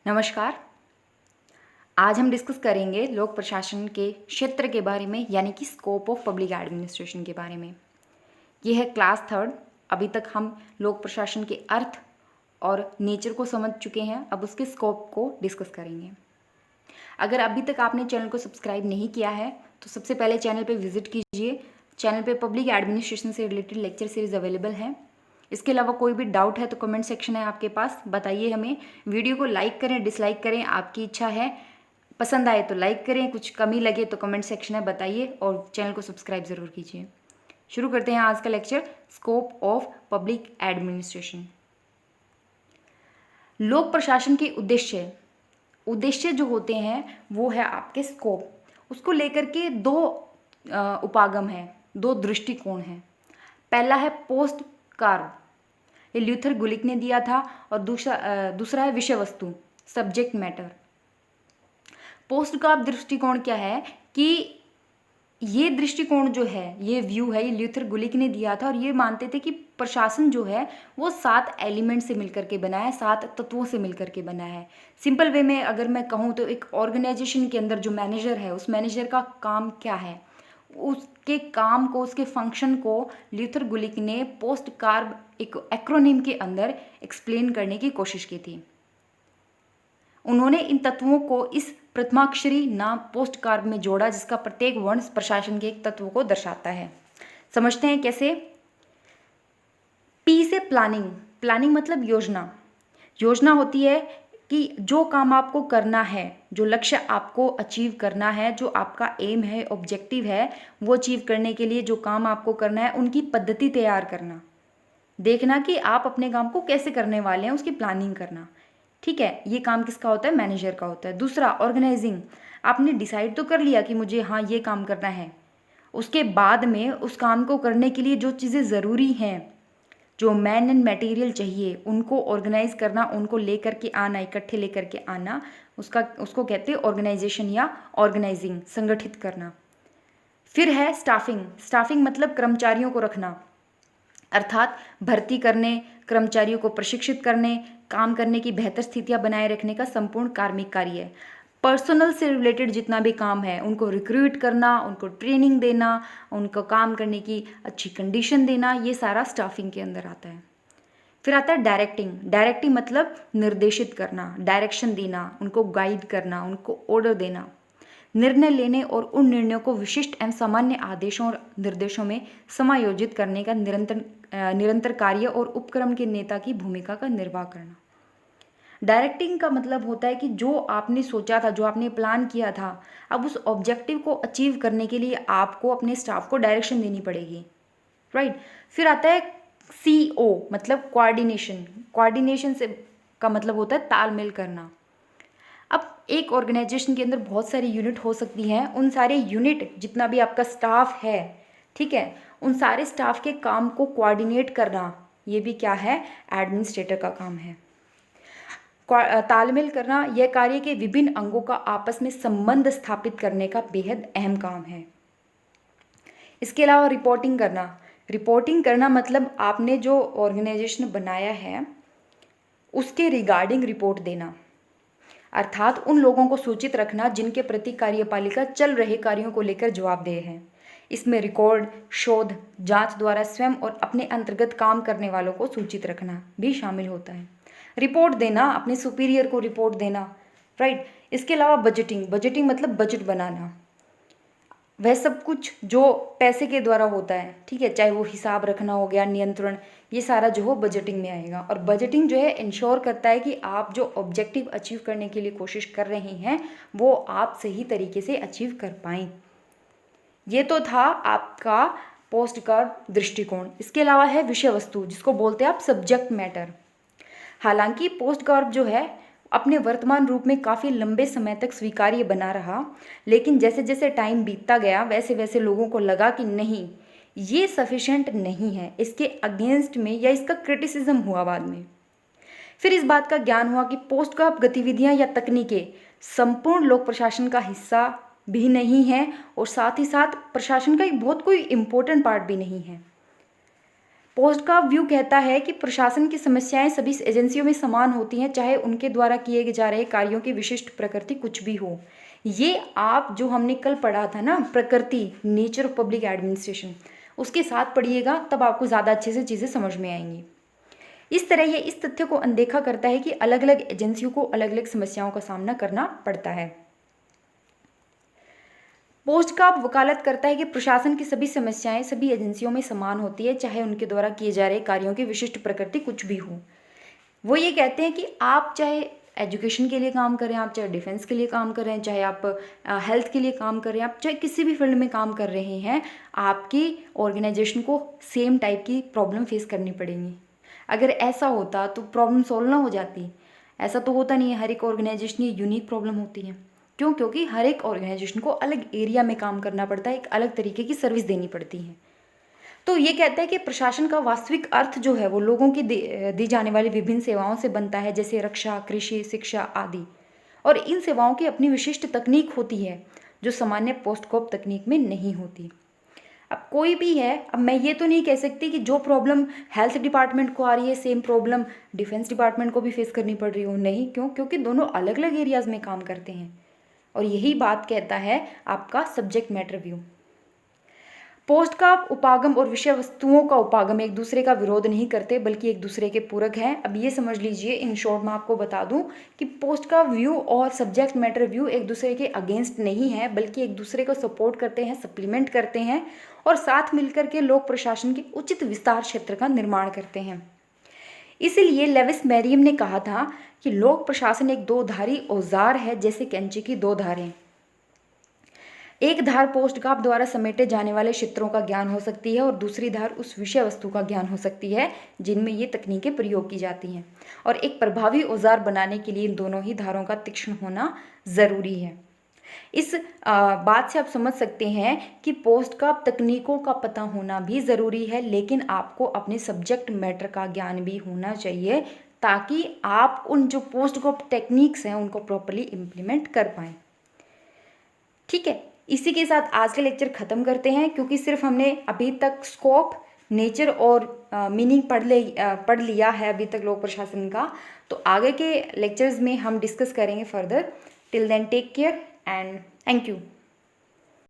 नमस्कार। आज हम डिस्कस करेंगे लोक प्रशासन के क्षेत्र के बारे में, यानी कि स्कोप ऑफ पब्लिक एडमिनिस्ट्रेशन के बारे में। ये है क्लास थर्ड। अभी तक हम लोक प्रशासन के अर्थ और नेचर को समझ चुके हैं, अब उसके स्कोप को डिस्कस करेंगे। अगर अभी तक आपने चैनल को सब्सक्राइब नहीं किया है तो सबसे पहले चैनल पर विजिट कीजिए। चैनल पर पब्लिक एडमिनिस्ट्रेशन से रिलेटेड लेक्चर सीरीज अवेलेबल है। इसके अलावा कोई भी डाउट है तो कमेंट सेक्शन है आपके पास, बताइए हमें। वीडियो को लाइक करें, डिसलाइक करें, आपकी इच्छा है। पसंद आए तो लाइक करें, कुछ कमी लगे तो कमेंट सेक्शन है बताइए, और चैनल को सब्सक्राइब ज़रूर कीजिए। शुरू करते हैं आज का lecture, scope of public administration. लोक प्रशासन के उद्देश्य जो होते हैं वो है आपके स्कोप। उसको लेकर के दो उपागम हैं, दो दृष्टिकोण हैं। पहला है पोस्ट कार्व, ये ल्यूथर गुलिक ने दिया था, और दूसरा है विषय वस्तु, सब्जेक्ट मैटर। पोस्ट कार्व दृष्टिकोण क्या है कि ये दृष्टिकोण जो है, ये व्यू है, ये ल्यूथर गुलिक ने दिया था, और ये मानते थे कि प्रशासन जो है वो 7 एलिमेंट से मिलकर के बना है, 7 तत्वों से मिलकर के बना है। सिंपल वे में अगर मैं कहूँ तो एक ऑर्गेनाइजेशन के अंदर जो मैनेजर है, उस मैनेजर का काम क्या है, उसके काम को, उसके फंक्शन को ल्यूथर गुलिक ने पोस्ट कार्व एक एक्रोनिम के अंदर एक्सप्लेन करने की कोशिश की थी। उन्होंने इन तत्वों को इस प्रथमाक्षरी नाम पोस्ट कार्व में जोड़ा, जिसका प्रत्येक वर्ण प्रशासन के एक तत्व को दर्शाता है। समझते हैं कैसे। पी से प्लानिंग मतलब योजना। योजना होती है कि जो काम आपको करना है, जो लक्ष्य आपको अचीव करना है, जो आपका एम है, ऑब्जेक्टिव है, वो अचीव करने के लिए जो काम आपको करना है, उनकी पद्धति तैयार करना। देखना कि आप अपने काम को कैसे करने वाले हैं, उसकी प्लानिंग करना। ठीक है, ये काम किसका होता है? मैनेजर का होता है। दूसरा ऑर्गेनाइजिंग, आपने डिसाइड तो कर लिया कि मुझे हाँ ये काम करना है, उसके बाद में उस काम को करने के लिए जो चीज़ें ज़रूरी हैं, जो मैन एंड मटेरियल चाहिए, उनको ऑर्गेनाइज करना, उनको लेकर के आना, इकट्ठे लेकर के आना, उसको कहते हैं ऑर्गेनाइजेशन या ऑर्गेनाइजिंग, संगठित करना। फिर है स्टाफिंग मतलब कर्मचारियों को रखना, अर्थात भर्ती करने, कर्मचारियों को प्रशिक्षित करने, काम करने की बेहतर स्थितियां बनाए रखने का संपूर्ण कार्मिक कार्य है। पर्सनल से रिलेटेड जितना भी काम है, उनको रिक्रूट करना, उनको ट्रेनिंग देना, उनको काम करने की अच्छी कंडीशन देना, ये सारा स्टाफिंग के अंदर आता है। फिर आता है डायरेक्टिंग मतलब निर्देशित करना, डायरेक्शन देना, उनको गाइड करना, उनको ऑर्डर देना, निर्णय लेने और उन निर्णयों को विशिष्ट एवं सामान्य आदेशों और निर्देशों में समायोजित करने का निरंतर कार्य और उपक्रम के नेता की भूमिका का निर्वाह करना। डायरेक्टिंग का मतलब होता है कि जो आपने सोचा था, जो आपने प्लान किया था, अब उस ऑब्जेक्टिव को अचीव करने के लिए आपको अपने स्टाफ को डायरेक्शन देनी पड़ेगी, राइट। फिर आता है CO मतलब कोऑर्डिनेशन से का मतलब होता है तालमेल करना। अब एक ऑर्गेनाइजेशन के अंदर बहुत सारी यूनिट हो सकती हैं, उन सारे यूनिट, जितना भी आपका स्टाफ है, ठीक है, उन सारे स्टाफ के काम को कोऑर्डिनेट करना, ये भी क्या है? एडमिनिस्ट्रेटर का काम है। तालमेल करना, यह कार्य के विभिन्न अंगों का आपस में संबंध स्थापित करने का बेहद अहम काम है। इसके अलावा रिपोर्टिंग करना मतलब आपने जो ऑर्गेनाइजेशन बनाया है उसके रिगार्डिंग रिपोर्ट देना, अर्थात उन लोगों को सूचित रखना जिनके प्रति कार्यपालिका चल रहे कार्यों को लेकर जवाबदेह है। इसमें रिकॉर्ड, शोध, जांच द्वारा स्वयं और अपने अंतर्गत काम करने वालों को सूचित रखना भी शामिल होता है। रिपोर्ट देना, अपने सुपीरियर को रिपोर्ट देना, राइट। इसके अलावा बजटिंग मतलब बजट बनाना, वह सब कुछ जो पैसे के द्वारा होता है, ठीक है, चाहे वो हिसाब रखना हो गया, नियंत्रण, ये सारा जो हो बजटिंग में आएगा। और बजटिंग जो है इंश्योर करता है कि आप जो ऑब्जेक्टिव अचीव करने के लिए कोशिश कर रहे हैं वो आप सही तरीके से अचीव कर पाएँ। ये तो था आपका पोस्ट कार्व दृष्टिकोण। इसके अलावा है विषय वस्तु, जिसको बोलते हैं आप सब्जेक्ट मैटर। हालांकि पोस्ट कार्व जो है अपने वर्तमान रूप में काफ़ी लंबे समय तक स्वीकार्य बना रहा, लेकिन जैसे जैसे टाइम बीतता गया वैसे वैसे लोगों को लगा कि नहीं, ये सफिशेंट नहीं है, इसके अगेंस्ट में या इसका क्रिटिसिज्म हुआ बाद में। फिर इस बात का ज्ञान हुआ कि पोस्ट कार्व गतिविधियां या तकनीकें संपूर्ण लोक प्रशासन का हिस्सा भी नहीं है, और साथ ही साथ प्रशासन का एक बहुत कोई इम्पोर्टेंट पार्ट भी नहीं है। पोस्ट का व्यू कहता है कि प्रशासन की समस्याएं सभी एजेंसियों में समान होती हैं, चाहे उनके द्वारा किए जा रहे कार्यों की विशिष्ट प्रकृति कुछ भी हो। ये आप जो हमने कल पढ़ा था ना, प्रकृति, नेचर ऑफ पब्लिक एडमिनिस्ट्रेशन, उसके साथ पढ़िएगा, तब आपको ज़्यादा अच्छे से चीज़ें समझ में आएंगी। इस तरह ये इस तथ्य को अनदेखा करता है कि अलग अलग एजेंसियों को अलग अलग समस्याओं का सामना करना पड़ता है। पोस्ट का वकालत करता है कि प्रशासन की सभी समस्याएं सभी एजेंसियों में समान होती है, चाहे उनके द्वारा किए जा रहे कार्यों की विशिष्ट प्रकृति कुछ भी हो। वो ये कहते हैं कि आप चाहे एजुकेशन के लिए काम करें, आप चाहे डिफेंस के लिए काम कर रहे हैं, चाहे आप हेल्थ के लिए काम कर रहे हैं, आप चाहे किसी भी फील्ड में काम कर रहे हैं, आपकी ऑर्गेनाइजेशन को सेम टाइप की प्रॉब्लम फेस करनी पड़ेंगी। अगर ऐसा होता तो प्रॉब्लम सॉल्व ना हो जाती। ऐसा तो होता नहीं है, हर एक ऑर्गेनाइजेशन की यूनिक प्रॉब्लम होती है। क्यों? क्योंकि हर एक ऑर्गेनाइजेशन को अलग एरिया में काम करना पड़ता है, एक अलग तरीके की सर्विस देनी पड़ती है। तो ये कहता है कि प्रशासन का वास्तविक अर्थ जो है वो लोगों की दी जाने वाली विभिन्न सेवाओं से बनता है, जैसे रक्षा, कृषि, शिक्षा आदि। और इन सेवाओं की अपनी विशिष्ट तकनीक होती है जो सामान्य पोस्टकॉप तकनीक में नहीं होती। अब कोई भी है, अब मैं ये तो नहीं कह सकती कि जो प्रॉब्लम हेल्थ डिपार्टमेंट को आ रही है सेम प्रॉब्लम डिफेंस डिपार्टमेंट को भी फेस करनी पड़ रही हो। नहीं, क्यों? क्योंकि दोनों अलग अलग एरियाज में काम करते हैं। और यही बात कहता है आपका सब्जेक्ट मैटर व्यू। पोस्ट का उपागम और विषय वस्तुओं का उपागम एक दूसरे का विरोध नहीं करते, बल्कि एक दूसरे के पूरक हैं। अब ये समझ लीजिए, इन शॉर्ट में आपको बता दूं कि पोस्ट का व्यू और सब्जेक्ट मैटर व्यू एक दूसरे के अगेंस्ट नहीं है, बल्कि एक दूसरे को सपोर्ट करते हैं, सप्लीमेंट करते हैं और साथ मिलकर के लोक प्रशासन के उचित विस्तार क्षेत्र का निर्माण करते हैं। इसलिए लेविस मैरियम ने कहा था कि लोक प्रशासन एक दो धारी औजार है, जैसे कैंची की दो धारें। एक धार पोस्टकाप द्वारा समेटे जाने वाले क्षेत्रों का ज्ञान हो सकती है और दूसरी धार उस विषय वस्तु का ज्ञान हो सकती है जिनमें ये तकनीकें प्रयोग की जाती हैं। और एक प्रभावी औजार बनाने के लिए इन दोनों ही धारों का तीक्ष्ण होना ज़रूरी है। इस बात से आप समझ सकते हैं कि पोस्टकाप तकनीकों का पता होना भी ज़रूरी है, लेकिन आपको अपने सब्जेक्ट मैटर का ज्ञान भी होना चाहिए, ताकि आप उन जो पोस्टकाप टेक्निक्स हैं उनको प्रॉपरली इम्प्लीमेंट कर पाएँ। ठीक है, इसी के साथ आज का लेक्चर ख़त्म करते हैं, क्योंकि सिर्फ हमने अभी तक स्कोप, नेचर और मीनिंग पढ़ लिया है अभी तक लोक प्रशासन का। तो आगे के लेक्चर्स में हम डिस्कस करेंगे further. Till then take care and thank you.